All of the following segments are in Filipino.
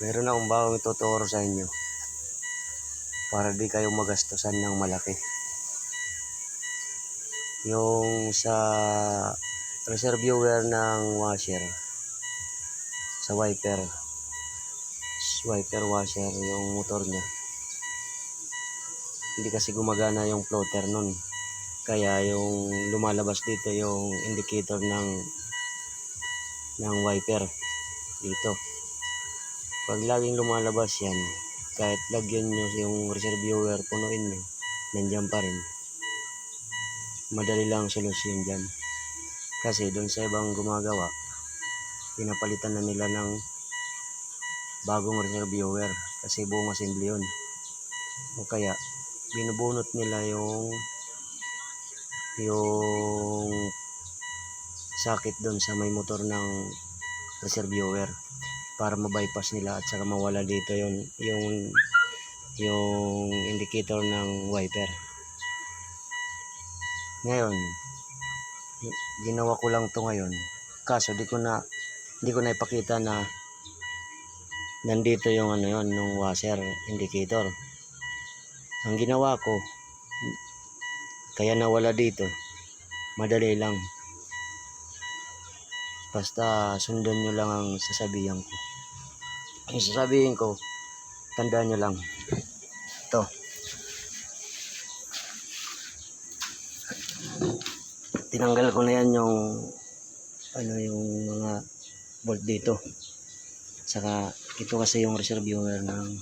Meron akong bagong ituturo sa inyo para di kayo magastusan ng malaki. Yung sa reserve viewer ng washer, sa wiper washer, yung motor niya, hindi kasi gumagana yung floater nun. Kaya yung lumalabas dito yung indicator ng wiper dito. Pag laging lumalabas yan, kahit lagyan nyo yung reserve viewer, punuin nyo, nandyan pa rin. Madali lang solusyon dyan. Kasi doon sa ibang gumagawa, pinapalitan na nila ng bagong reserve viewer kasi buong assembly yun. O kaya binubunot nila yung sakit doon sa may motor ng reserve viewer para ma-bypass nila at saka mawala dito yung indicator ng wiper. Ngayon, ginawa ko lang to ngayon, kaso hindi ko na ipakita na nandito yung nung washer indicator. Ang ginawa ko, kaya nawala dito, madali lang, basta sundan nyo lang ang sasabihin ko. Ang sasabihin ko, tandaan nyo lang ito. Tinanggal ko na yan yung mga bolt dito. Saka ito kasi yung reserve viewer ng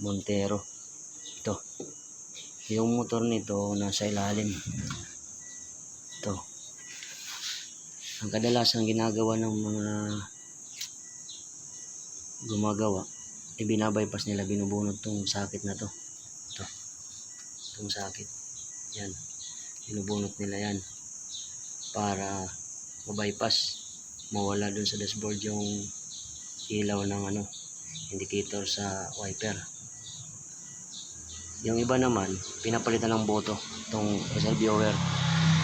Montero. Ito. Yung motor nito nasa ilalim. Ito. Ang kadalasan ginagawa ng mga gumagawa, ibinabypass nila, binubunot tong sakit na to. Ito. Itong sakit. Yan. Binubunot nila yan para mabypass, mawala dun sa dashboard yung ilaw ng indicator sa wiper. Yung iba naman, pinapalitan ng boto itong reserve viewer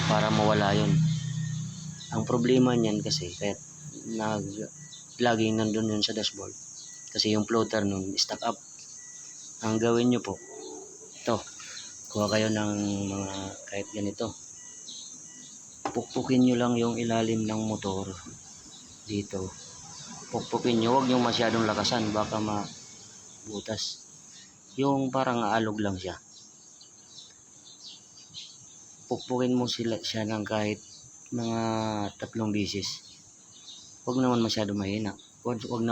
para mawala yun. Ang problema niyan kasi kahit laging nandun yun sa dashboard kasi yung floater nun stuck up. Ang gawin nyo po, ito, kuha kayo ng mga kahit ganito, pukpukin nyo lang yung ilalim ng motor dito. Pukpukin nyo, huwag nyo masyadong lakasan, baka mabutas. Yung parang aalog lang siya. Pukpukin mo siya ng kahit mga 3 beses. Huwag naman masyadong mahina. Huwag naman